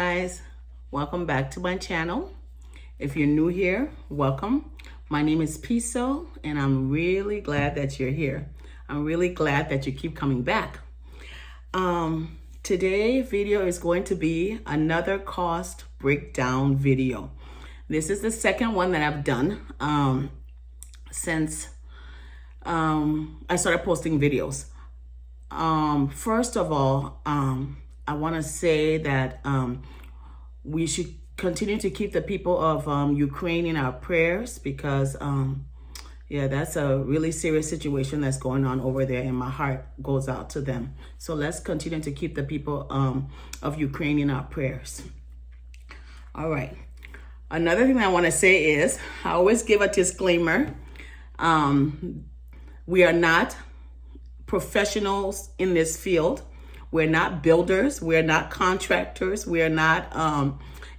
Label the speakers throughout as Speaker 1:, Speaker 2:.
Speaker 1: guys, welcome back to my channel. If you're new here, welcome. My name is Paynseville and I'm really glad that you're here. I'm really glad that you keep coming back. Today's video is going to be another cost breakdown video. This is the second one that I've done since I started posting videos. First of all, I want to say that we should continue to keep the people of Ukraine in our prayers because, yeah, that's a really serious situation that's going on over there, and my heart goes out to them. So let's continue to keep the people of Ukraine in our prayers. All right. Another thing I want to say is I always give a disclaimer. We are not professionals in this field. We're not builders. We're not contractors. We're not,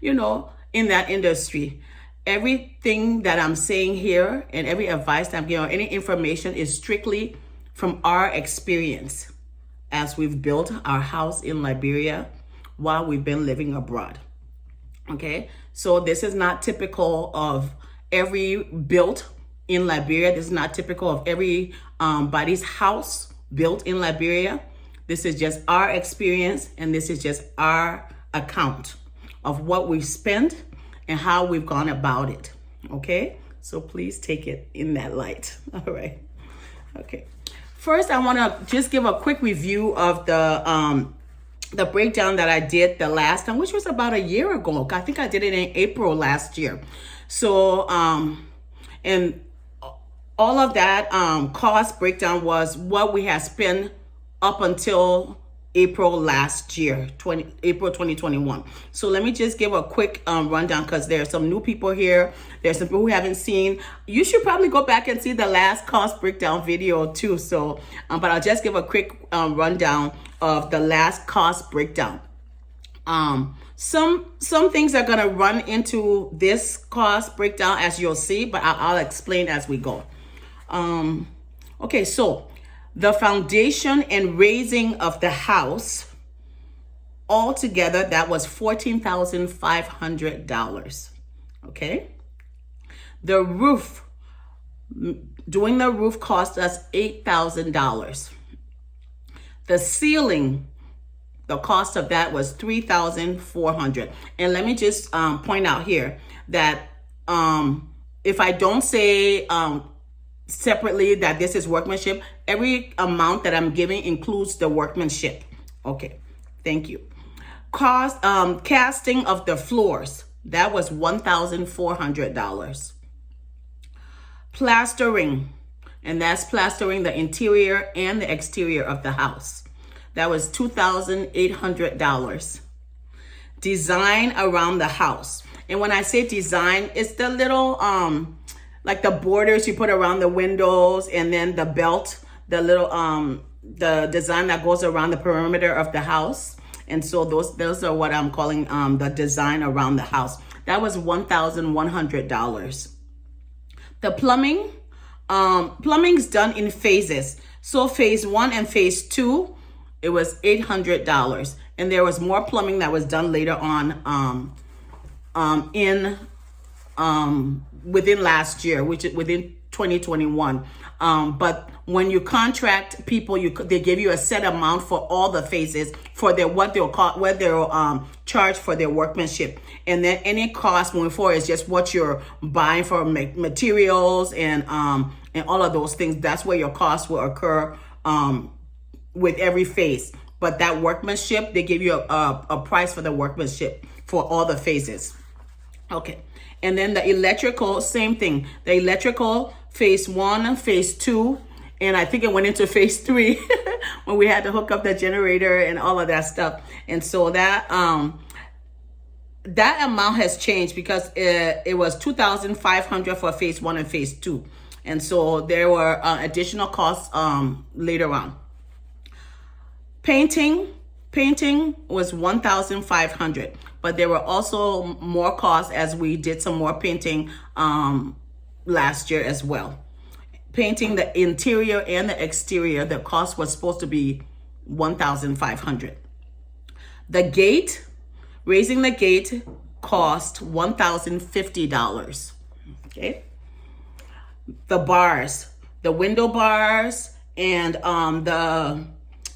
Speaker 1: in that industry. Everything that I'm saying here and every advice that I'm giving, any information is strictly from our experience as we've built our house in Liberia while we've been living abroad. Okay, so this is not typical of every built in Liberia. This is not typical of everybody's house built in Liberia. This is just our experience, and this is just our account of what we've spent and how we've gone about it. Okay, so please take it in that light. All right. Okay. First, I want to just give a quick review of the breakdown that I did the last time, which was about a year ago. I think I did it in April last year. So, and all of that cost breakdown was what we had spent up until April last year, April 2021. So let me just give a quick rundown because there are some new people here. There's some people who haven't seen. You should probably go back and see the last cost breakdown video too. So, but I'll just give a quick rundown of the last cost breakdown. Some things are gonna run into this cost breakdown as you'll see, but I'll explain as we go. Okay, so the foundation and raising of the house, altogether, that was $14,500. Okay. The roof, doing the roof cost us $8,000. The ceiling, the cost of that was $3,400. And let me just point out here that if I don't say separately that this is workmanship, every amount that I'm giving includes the workmanship. Okay, thank you. Cost casting of the floors, that was $1,400. Plastering, and that's plastering the interior and the exterior of the house, that was $2,800. Design around the house, and when I say design, it's the little like the borders you put around the windows, and then the belt, the little the design that goes around the perimeter of the house. And so those are what I'm calling the design around the house. That was $1,100. The plumbing, plumbing's done in phases. So phase 1 and phase 2, it was $800, and there was more plumbing that was done later on within last year, which is within 2021. But when you contract people, they give you a set amount for all the phases for what they'll charge for their workmanship, and then any cost moving forward is just what you're buying for materials and all of those things. That's where your costs will occur with every phase. But that workmanship, they give you a price for the workmanship for all the phases. Okay. And then the electrical, same thing. The electrical, phase 1, phase 2, and I think it went into phase 3 when we had to hook up the generator and all of that stuff. And so that amount has changed because it was $2,500 for phase 1 and phase 2. And so there were additional costs later on. Painting was $1,500, but there were also more costs as we did some more painting last year as well. Painting the interior and the exterior, the cost was supposed to be $1,500. The gate Raising the gate cost $1,050. Okay. The bars, the window bars, and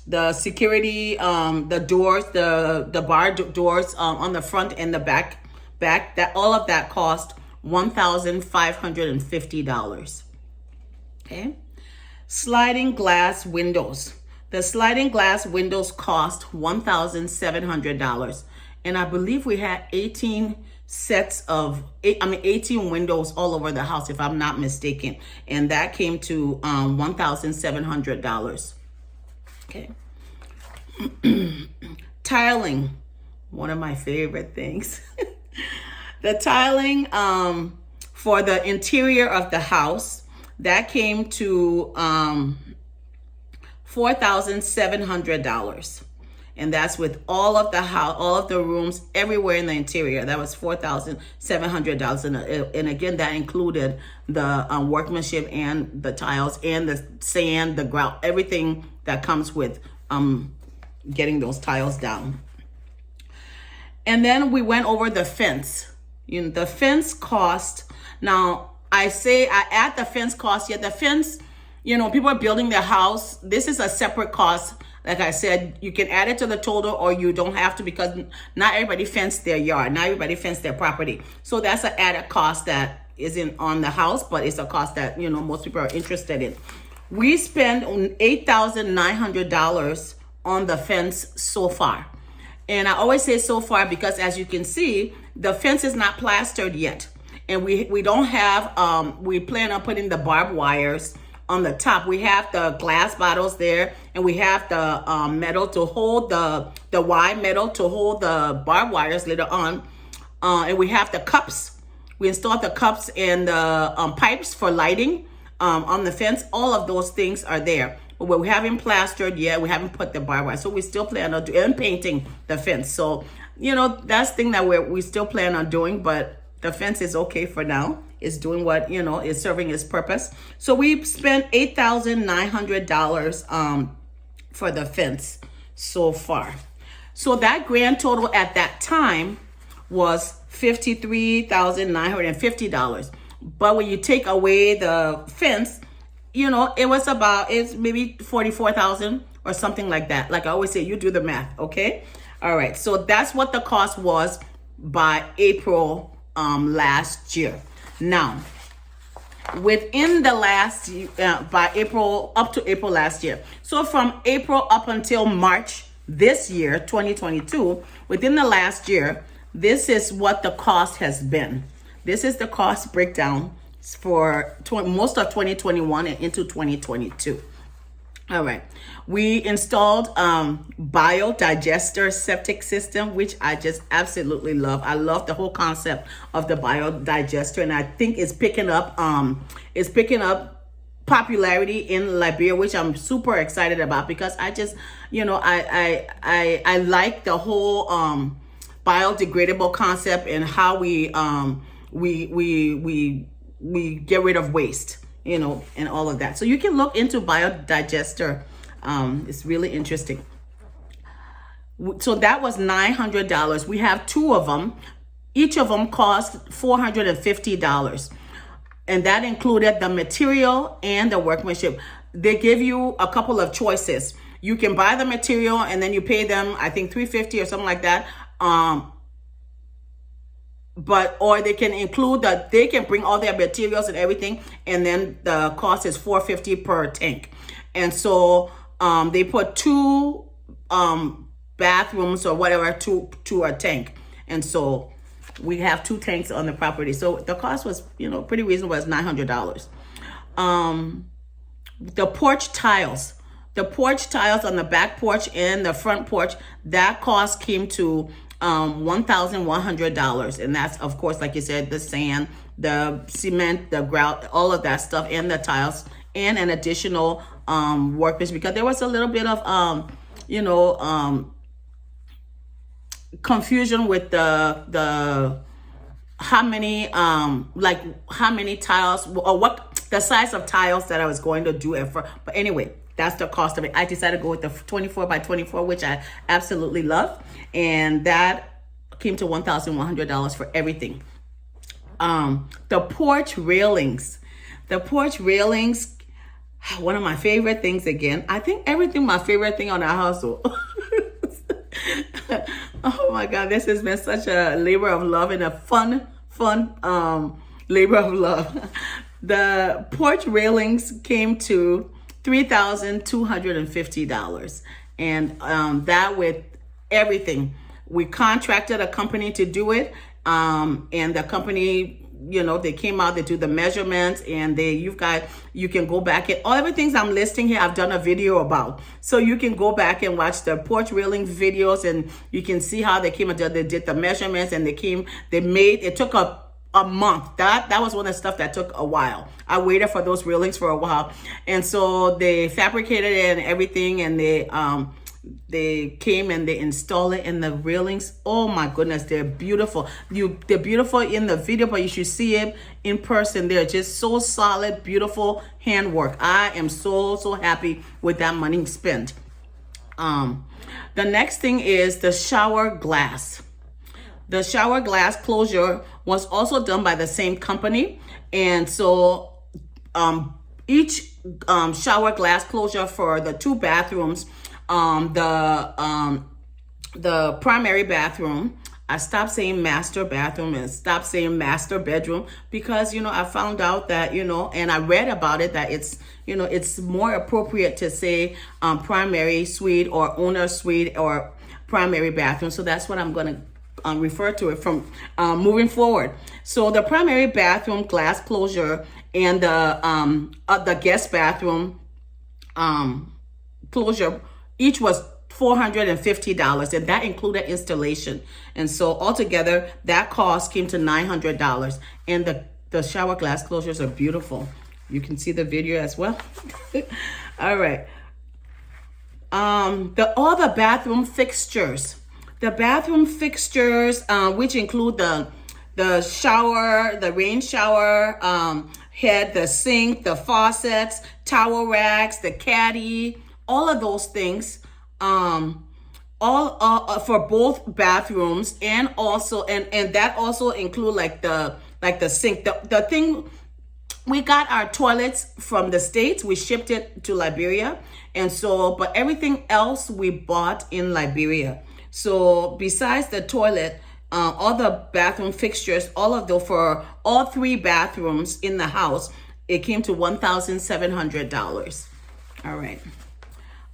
Speaker 1: the security, the doors, the bar doors on the front and the back, that all of that cost $1,550. Okay. Sliding glass windows. The sliding glass windows cost $1,700. And I believe we had 18 windows all over the house, if I'm not mistaken. And that came to $1,700. Okay. Tiling, one of my favorite things. The tiling for the interior of the house, that came to $4,700. And that's with all of the house, all of the rooms, everywhere in the interior. That was $4,700. And again, that included the workmanship and the tiles and the sand, the grout, everything that comes with getting those tiles down. And then we went over the fence. The fence cost. Now, I add the fence cost, yet the fence, people are building their house. This is a separate cost. Like I said, you can add it to the total or you don't have to, because not everybody fenced their yard. Not everybody fenced their property. So that's an added cost that isn't on the house, but it's a cost that, most people are interested in. We spent $8,900 on the fence so far. And I always say so far because, as you can see, the fence is not plastered yet. And we don't have, we plan on putting the barbed wires on the top. We have the glass bottles there, and we have the metal to hold the wide metal to hold the barbed wires later on. And we have the cups. We installed the cups and the pipes for lighting on the fence. All of those things are there. But we haven't plastered yet. We haven't put the barbed wire. So we still plan on doing painting the fence. So, that's the thing that we still plan on doing, but the fence is okay for now. It's doing what, is serving its purpose. So we spent $8,900 for the fence so far. So that grand total at that time was $53,950. But when you take away the fence, it's maybe $44,000 or something like that. Like I always say, you do the math, okay? All right, so that's what the cost was by April last year. Now, within the last by April, up to April last year. So from April up until March this year, 2022, within the last year, this is what the cost has been. This is the cost breakdown for most of 2021 and into 2022. All right. We installed biodigester septic system, which I just absolutely love. I love the whole concept of the biodigester, and I think it's picking up popularity in Liberia, which I'm super excited about, because I just, I like the whole biodegradable concept and how we get rid of waste, and all of that. So you can look into biodigester. It's really interesting. So that was $900. We have two of them. Each of them cost $450. And that included the material and the workmanship. They give you a couple of choices. You can buy the material and then you pay them, I think $350 or something like that. Or they can include that they can bring all their materials and everything, and then the cost is $450 per tank. And so they put two bathrooms or whatever to a tank, and so we have 2 tanks on the property. So the cost was pretty reasonable. It's $900. The porch tiles on the back porch and the front porch, that cost came to $1,100, and that's, of course, like you said, the sand, the cement, the grout, all of that stuff, and the tiles, and an additional workbench, because there was a little bit of confusion with the how many tiles, or what the size of tiles that I was going to do at first. But anyway, that's the cost of it. I decided to go with the 24 by 24, which I absolutely love. And that came to $1,100 for everything. The porch railings. The porch railings, one of my favorite things again. I think everything my favorite thing on our household. Oh my God, this has been such a labor of love and a fun labor of love. The porch railings came to $3,250, and that with everything. We contracted a company to do it, and the company, they came out, they do the measurements, and you can go back and all everything I'm listing here, I've done a video about. So you can go back and watch the porch railing videos, and you can see how they came and they did the measurements, and it took a month. That was one of the stuff that took a while. I waited for those railings for a while. And so they fabricated it and everything, and they came and they installed it, and the railings, oh my goodness, they're beautiful. They're beautiful in the video, but you should see it in person. They're just so solid, beautiful handwork. I am so happy with that money spent. The next thing is the shower glass. The shower glass closure was also done by the same company, and so each shower glass closure for the 2 bathrooms, the primary bathroom, I stopped saying master bathroom and stopped saying master bedroom, because I found out that and I read about it, that it's more appropriate to say primary suite or owner suite or primary bathroom. So that's what I'm going to refer to it from moving forward. So the primary bathroom glass closure and the guest bathroom closure each was $450, and that included installation. And so altogether, that cost came to $900. And the shower glass closures are beautiful. You can see the video as well. All right. All the bathroom fixtures. The bathroom fixtures, which include the shower, the rain shower head, the sink, the faucets, towel racks, the caddy, all of those things, all for both bathrooms, and also and that also include like the sink. The thing, we got our toilets from the States. We shipped it to Liberia, and so but everything else we bought in Liberia. So besides the toilet, all the bathroom fixtures, for all 3 bathrooms in the house, it came to $1,700. All right.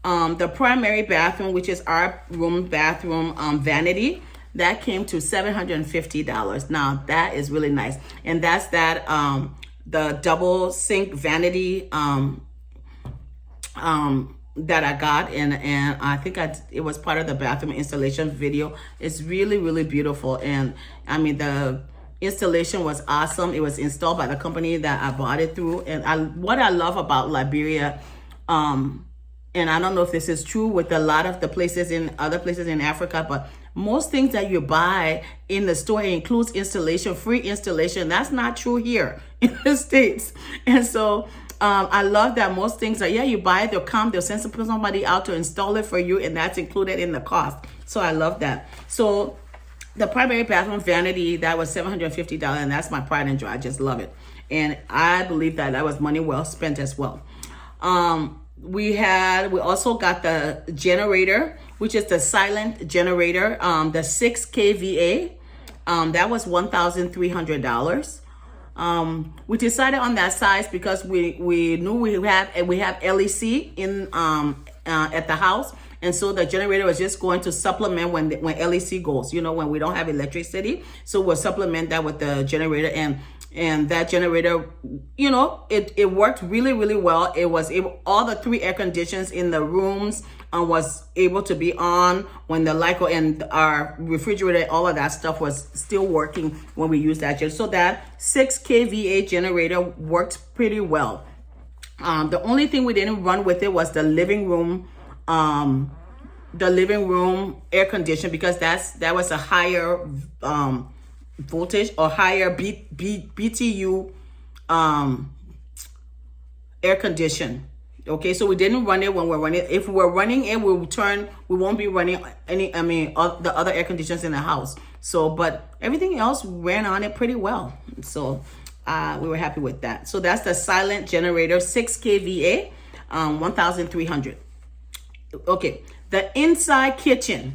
Speaker 1: The primary bathroom, which is our bathroom vanity, that came to $750. Now that is really nice, and that's the double sink vanity that I got, and I think it was part of the bathroom installation video. It's really beautiful, and I mean the installation was awesome. It was installed by the company that I bought it through, and what I love about Liberia, and I don't know if this is true with a lot of the places in other places in Africa, but most things that you buy in the store includes installation, free installation. That's not true here in the States. And so I love that most things are, you buy it, they'll send somebody out to install it for you, and that's included in the cost. So I love that. So the primary bathroom vanity, that was $750, and that's my pride and joy. I just love it. And I believe that was money well spent as well. We also got the generator, which is the silent generator, the 6 kVA. That was $1,300. We decided on that size because we knew we have LEC in at the house, and so the generator was just going to supplement when LEC goes. When we don't have electricity, so we'll supplement that with the generator, and that generator, it worked really well. It was all the 3 air conditions in the rooms was able to be on when the light and our refrigerator, all of that stuff was still working when we used that generator. So that 6 kVA generator worked pretty well. The only thing we didn't run with it was the living room air condition, because that was a higher voltage or higher BTU air condition. Okay, so we didn't run it when we're running. If we're running it, we won't be running the other air conditioners in the house. So, but everything else ran on it pretty well. So we were happy with that. So that's the silent generator, 6 kVA, 1,300. Okay, the inside kitchen.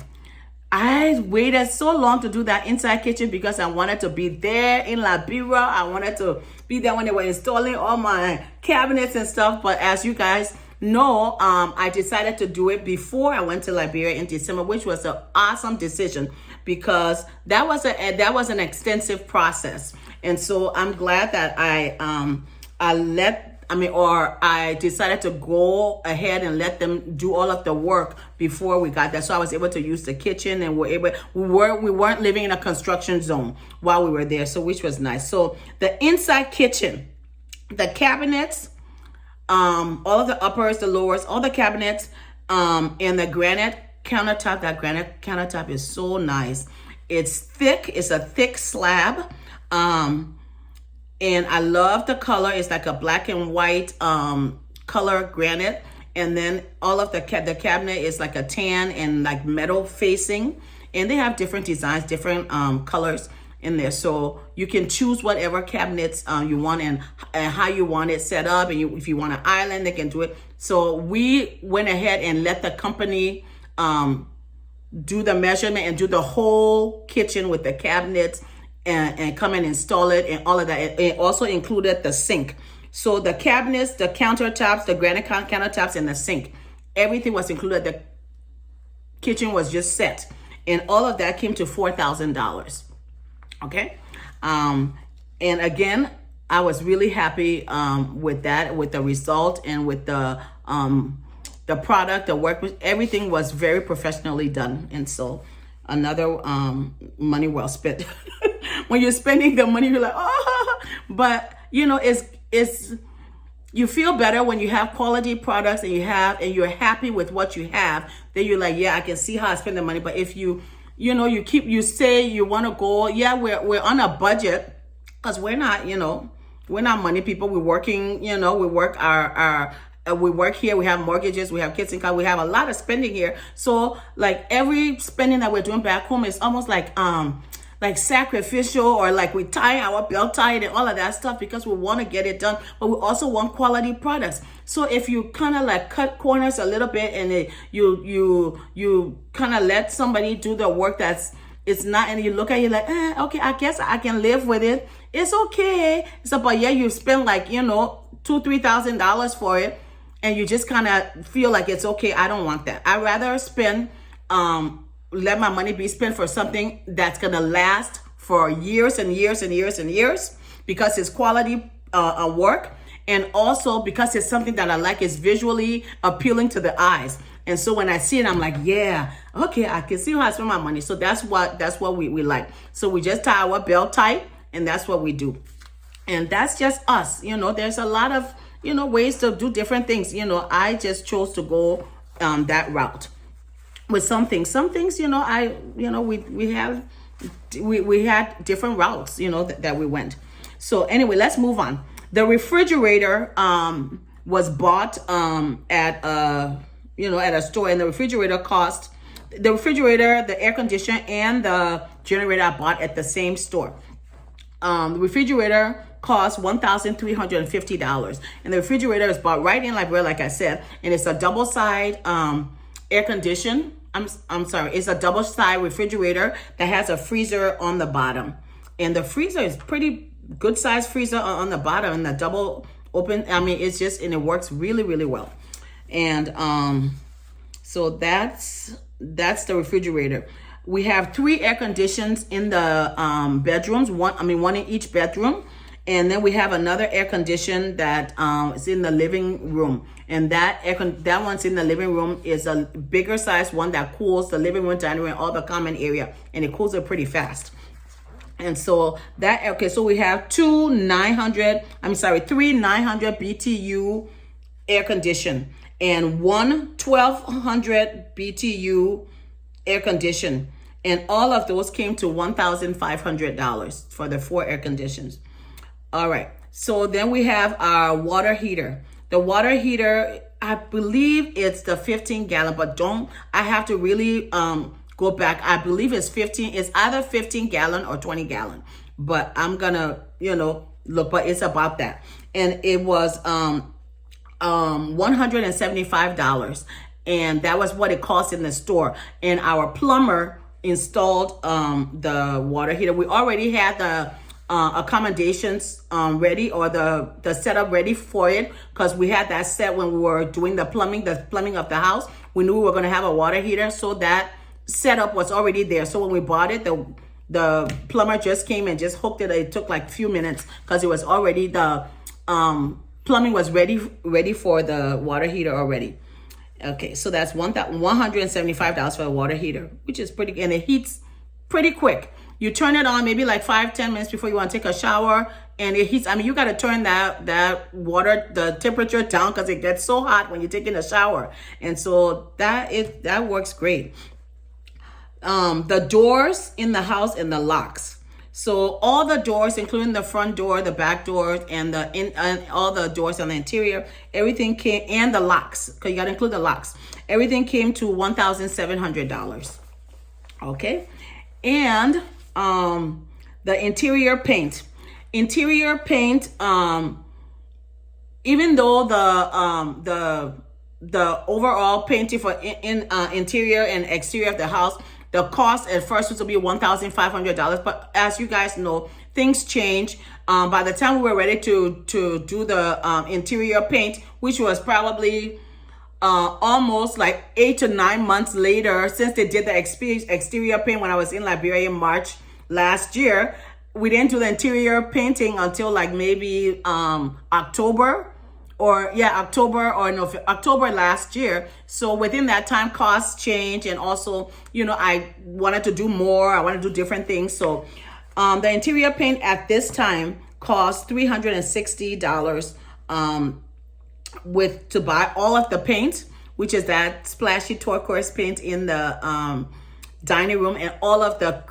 Speaker 1: I waited so long to do that inside kitchen because I wanted to be there in Liberia. I wanted to be there when they were installing all my cabinets and stuff. But as you guys know, I decided to do it before I went to Liberia in December, which was an awesome decision because that was an extensive process. And so I'm glad that I decided to go ahead and let them do all of the work before we got there. So I was able to use the kitchen, and we weren't living in a construction zone while we were there, so which was nice. So the inside kitchen, the cabinets, all of the uppers, the lowers, all the cabinets, and the granite countertop. That granite countertop is so nice. It's thick. It's a thick slab. And I love the color. It's like a black and white color granite. And then all of the cabinet is like a tan and like metal facing. And they have different designs, different colors in there. So you can choose whatever cabinets you want and how you want it set up. And if you want an island, they can do it. So we went ahead and let the company do the measurement and do the whole kitchen with the cabinets and come and install it and all of that. It also included the sink. So the cabinets, the countertops, the granite countertops, and the sink, everything was included. The kitchen was just set. And all of that came to $4,000. Okay. And again, I was really happy with that, with the result and with the product, the work, everything was very professionally done. And so another money well spent. When you're spending the money, you're like, oh, but you know, it's you feel better when you have quality products and you're happy with what you have. Then you're like, yeah, I can see how I spend the money. But if you say you want to go, yeah, we're on a budget because we're not money people. We're working, we work we work here, we have mortgages, we have kids in college, we have a lot of spending here. So like every spending that we're doing back home is almost like sacrificial, or like we tie our belt tied and all of that stuff because we want to get it done, but we also want quality products. So if you kind of like cut corners a little bit and you kind of let somebody do the work it's not, and you look at it like, okay, I guess I can live with it. It's okay. So, but yeah, you spend like, $2,000-$3,000 for it. And you just kind of feel like it's okay. I don't want that. I'd rather spend, let my money be spent for something that's going to last for years and years and years and years because it's quality work. And also because it's something that I like, is visually appealing to the eyes. And so when I see it, I'm like, yeah, okay, I can see how I spend my money. So that's what we like. So we just tie our belt tight, and that's what we do. And that's just us. There's a lot of, ways to do different things. I just chose to go that route with some things. Some things, we had different routes, that we went. So anyway, let's move on. The refrigerator was bought at a store, and the refrigerator, the air conditioner, and the generator I bought at the same store. The refrigerator cost $1,350, and the refrigerator is bought right in Liberia, like I said, and it's a double side air condition. I'm sorry, it's a double side refrigerator that has a freezer on the bottom, and the freezer is pretty good size freezer on the bottom, and the double open. It's just, and it works really, really well. And so that's the refrigerator. We have 3 air conditions in the bedrooms, one in each bedroom. And then we have another air condition that is in the living room. And that one's in the living room is a bigger size one that cools the living room, dining room, all the common area. And it cools it pretty fast. And so so we have 3 900 BTU air condition and 1200 BTU air condition. And all of those came to $1,500 for the 4 air conditions. All right. So then we have our water heater. The water heater, I believe it's the 15 gallon, but I have to really go back. I believe it's 15. It's either 15 gallon or 20 gallon. But I'm gonna, look. But it's about that, and it was $175, and that was what it cost in the store. And our plumber installed the water heater. We already had the accommodations ready, or the setup ready for it, because we had that set when we were doing the plumbing of the house. We knew we were going to have a water heater, so that setup was already there. So when we bought it, the plumber just came and just hooked it. It took like a few minutes because it was already, the plumbing was ready for the water heater already. Okay, so that's $175 for a water heater, which is pretty, and it heats pretty quick. You turn it on maybe like 5-10 minutes before you want to take a shower, and it heats. I mean, you got to turn that water, the temperature down, because it gets so hot when you're taking a shower. And so that works great. The doors in the house and the locks. So all the doors, including the front door, the back doors, and all the doors on the interior, everything came, and the locks, because you got to include the locks. Everything came to $1,700. Okay, and the interior paint. Interior paint, even though the overall painting for interior and exterior of the house, the cost at first was to be $1,500, but as you guys know, things change. By the time we were ready to do the interior paint, which was probably almost like 8 to 9 months later, since they did the exterior paint when I was in Liberia in March last year, we didn't do the interior painting until like maybe October October last year. So within that time, costs change, and also, I wanted to do more. I want to do different things. So the interior paint at this time cost $360 to buy all of the paint, which is that splashy turquoise paint in the dining room, and all of the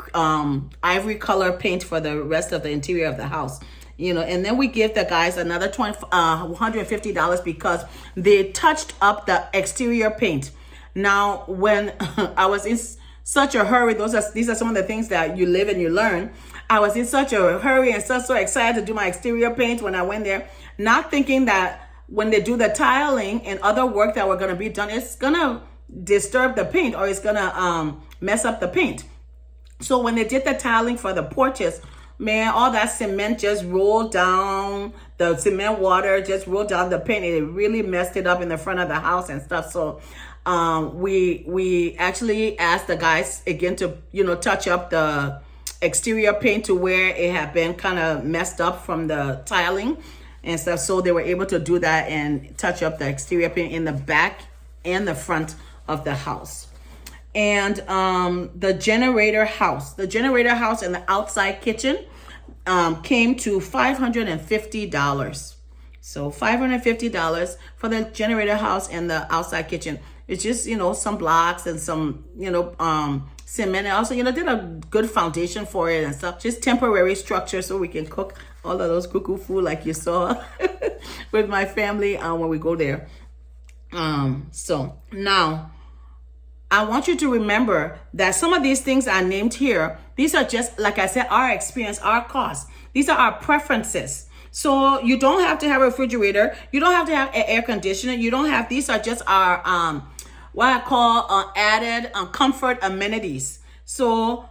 Speaker 1: ivory color paint for the rest of the interior of the house. And then we give the guys another $150 because they touched up the exterior paint. Now, when I was in such a hurry, these are some of the things that you live and you learn. I was in such a hurry and so excited to do my exterior paint when I went there, not thinking that when they do the tiling and other work that were going to be done, it's going to disturb the paint, or it's going to mess up the paint. So when they did the tiling for the porches, man, all that cement just rolled down, the cement water just rolled down the paint, and it really messed it up in the front of the house and stuff. So we actually asked the guys again to, touch up the exterior paint to where it had been kind of messed up from the tiling and stuff. So they were able to do that and touch up the exterior paint in the back and the front of the house. And the generator house and the outside kitchen came to $550. So $550 for the generator house and the outside kitchen. It's just, some blocks and some, cement. And also, did a good foundation for it and stuff. Just temporary structure so we can cook all of those cuckoo food like you saw with my family when we go there. So now, I want you to remember that some of these things are named here. These are just, like I said, our experience, our costs. These are our preferences. So you don't have to have a refrigerator. You don't have to have an air conditioner. These are just our, what I call added comfort amenities. So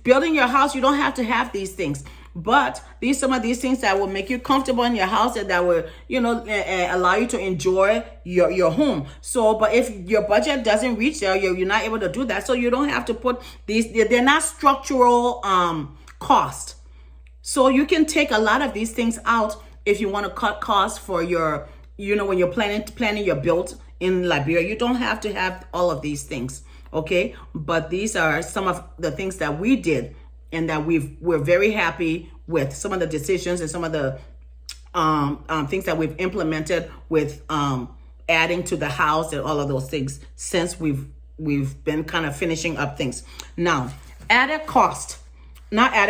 Speaker 1: building your house, you don't have to have these things. But some of these things that will make you comfortable in your house and that will, allow you to enjoy your home. So, but if your budget doesn't reach there, you're not able to do that. So you don't have to put these, they're not structural cost. So you can take a lot of these things out if you want to cut costs for your, when you're planning your build in Liberia. You don't have to have all of these things, okay? But these are some of the things that we did and that we're very happy with, some of the decisions and some of the things that we've implemented with adding to the house and all of those things since we've been kind of finishing up things. Now, other costs that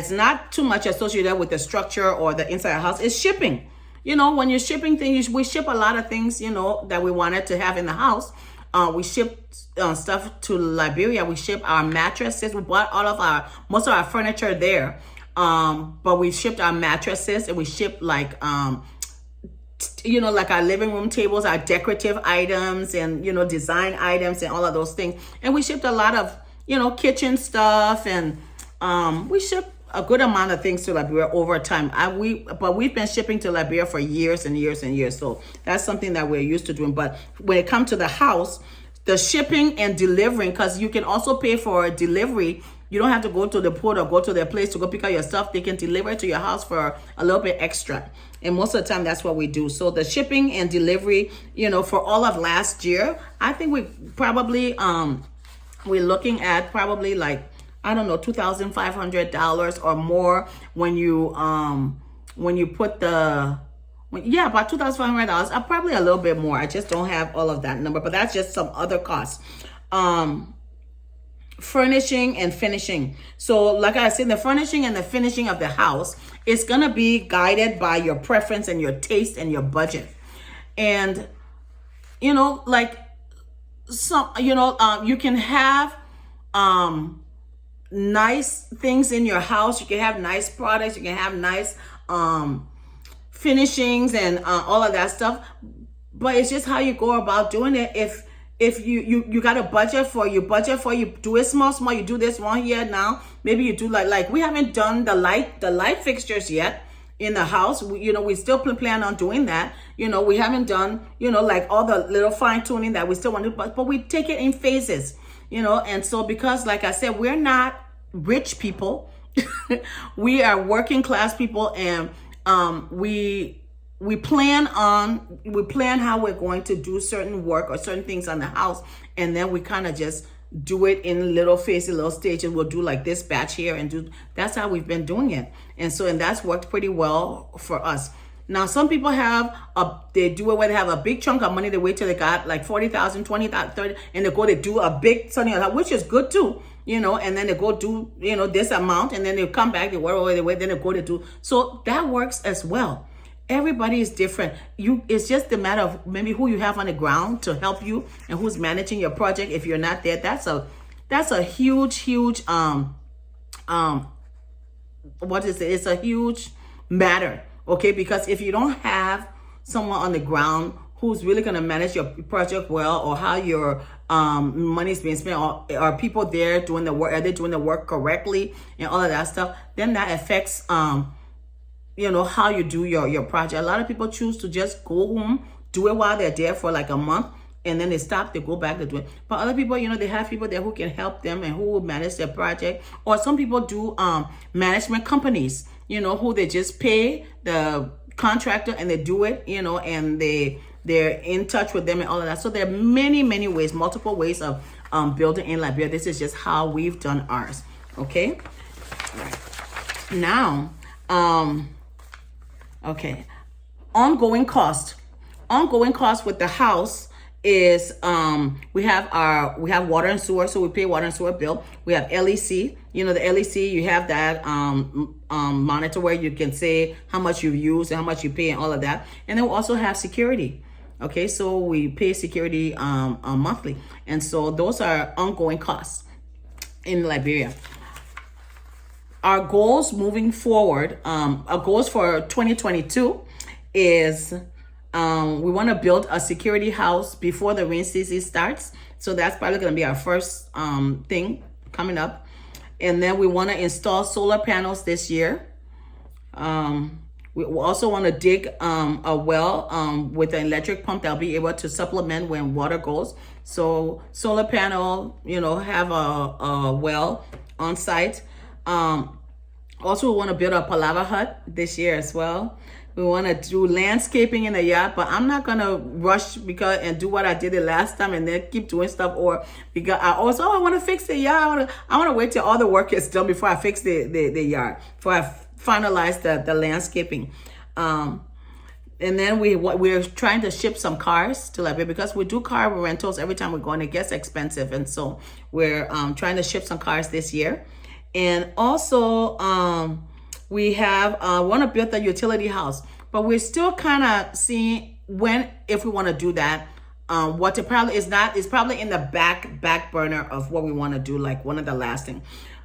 Speaker 1: is not too much associated with the structure or the inside of the house is shipping. When you're shipping things, we ship a lot of things, that we wanted to have in the house. We shipped stuff to Liberia. We shipped our mattresses. We bought most of our furniture there. But we shipped our mattresses, and we shipped like like our living room tables, our decorative items, and design items and all of those things. And we shipped a lot of kitchen stuff, and we shipped a good amount of things to Liberia over time. But we've been shipping to Liberia for years and years and years, so that's something that we're used to doing. But when it comes to the house, the shipping and delivering, because you can also pay for delivery. You don't have to go to the port or go to their place to go pick up your stuff. They can deliver it to your house for a little bit extra. And most of the time, that's what we do. So the shipping and delivery, for all of last year, I think we probably, we're looking at probably like, I don't know, $2,500 or more when you put about $2,500, probably a little bit more. I just don't have all of that number, but that's just some other costs. Furnishing and finishing. So like I said, the furnishing and the finishing of the house is going to be guided by your preference and your taste and your budget. And, like some, you can have, nice things in your house. You can have nice products. You can have nice, finishings and all of that stuff. But it's just how you go about doing it. If you got a budget for you do it small, you do this one here now. Maybe you do like we haven't done the light fixtures yet in the house. We still plan on doing that. We haven't done, like all the little fine tuning that we still want to do, but we take it in phases, and so because like I said, we're not rich people, we are working class people, and we plan how we're going to do certain work or certain things on the house, and then we kind of just do it in little phases, little stages. We'll do like this batch here that's how we've been doing it. And that's worked pretty well for us. Now, some people they do it where they have a big chunk of money. They wait till they got like 40,000, 20,000, 30, and they do a big something like that, which is good too, and then they go do, this amount, and then they come back, they work away, then they go to do. So that works as well. Everybody is different. It's just a matter of maybe who you have on the ground to help you and who's managing your project. If you're not there, that's a huge what is it? It's a huge matter, okay? Because if you don't have someone on the ground who's really going to manage your project well, or how your money is being spent, or are people there doing the work? Are they doing the work correctly and all of that stuff? Then that affects how you do your project. A lot of people choose to just go home, do it while they're there for like a month, and then they stop, they go back to do it. But other people, they have people there who can help them and who will manage their project. Or some people do management companies, who they just pay the contractor and they do it, and they're in touch with them and all of that. So there are many ways, multiple ways of building in Liberia. This is just how we've done ours. Okay. All right. Now, okay. Ongoing cost with the house is we have water and sewer, so we pay water and sewer bill. We have LEC. The LEC, you have that monitor where you can say how much you use and how much you pay and all of that. And then we also have security. Okay, so we pay security monthly, and so those are ongoing costs in Liberia. Our goals moving forward, our goals for 2022 is we want to build a security house before the rain season starts. So that's probably going to be our first thing coming up. And then we want to install solar panels this year. We also want to dig a well with an electric pump that'll be able to supplement when water goes. So solar panel, have a well on site. Also, we want to build a palava hut this year as well. We want to do landscaping in the yard, but I'm not going to rush and do what I did the last time and then keep doing stuff. Or because I want to fix the yard. I want to wait till all the work is done before I fix the yard, before I finalize the landscaping. And then we're trying to ship some cars to Liberia because we do car rentals every time we're going. It gets expensive. And so we're trying to ship some cars this year. And also, we want to build a utility house, but we're still kind of seeing if we want to do that. what it probably is not, is probably in the back burner of what we want to do, like one of the last things.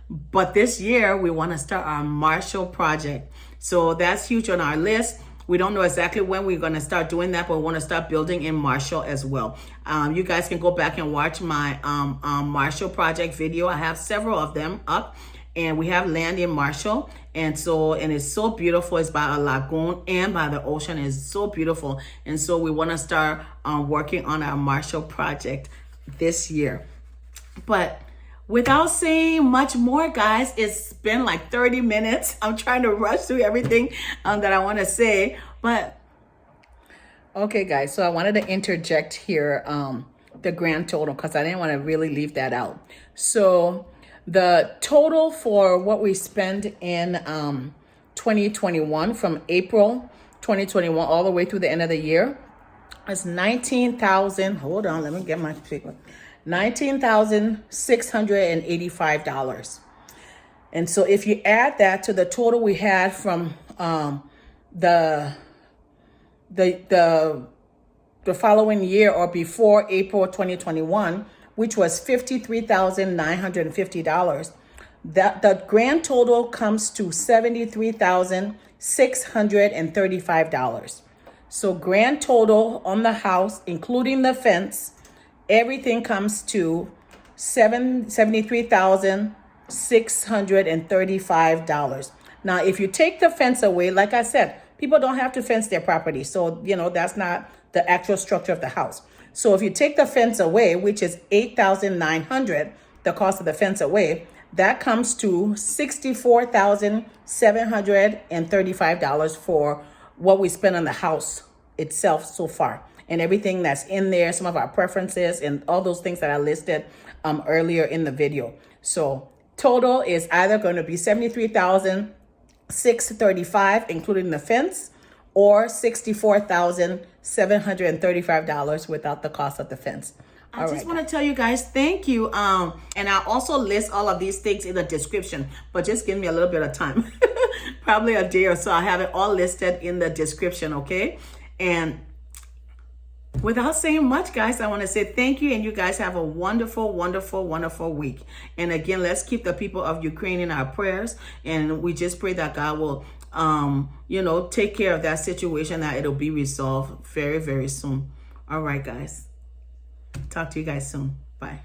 Speaker 1: But this year we want to start our Marshall project. So that's huge on our list. We don't know exactly when we're going to start doing that, but we want to start building in Marshall as well. You guys can go back and watch my Marshall project video. I have several of them up, and we have land in Marshall. And it's so beautiful. It's by a lagoon and by the ocean. It's so beautiful. And so we want to start working on our Marshall project this year. But without saying much more, guys, it's been like 30 minutes. I'm trying to rush through everything that I want to say. But okay, guys, so I wanted to interject here the grand total, because I didn't want to really leave that out. So the total for what we spend in 2021, from April 2021 all the way through the end of the year, is $19,000. Hold on, let me get my figure. $19,685. And so if you add that to the total we had from the following year, or before April 2021, which was $53,950, that the grand total comes to $73,635. So grand total on the house, including the fence, everything comes to $73,635. Now, if you take the fence away, like I said, people don't have to fence their property. So, that's not the actual structure of the house. So if you take the fence away, which is $8,900, the cost of the fence away, that comes to $64,735 for what we spent on the house itself so far. And everything that's in there, some of our preferences and all those things that I listed earlier in the video. So total is either going to be $73,635, including the fence, or $64,735 without the cost of the fence. I just want to tell you guys, thank you. And I'll also list all of these things in the description, but just give me a little bit of time, probably a day or so. I have it all listed in the description, okay? And without saying much, guys, I want to say thank you, and you guys have a wonderful, wonderful, wonderful week. And again, let's keep the people of Ukraine in our prayers, and we just pray that God will take care of that situation, that it'll be resolved very, very soon. All right, guys. Talk to you guys soon. Bye.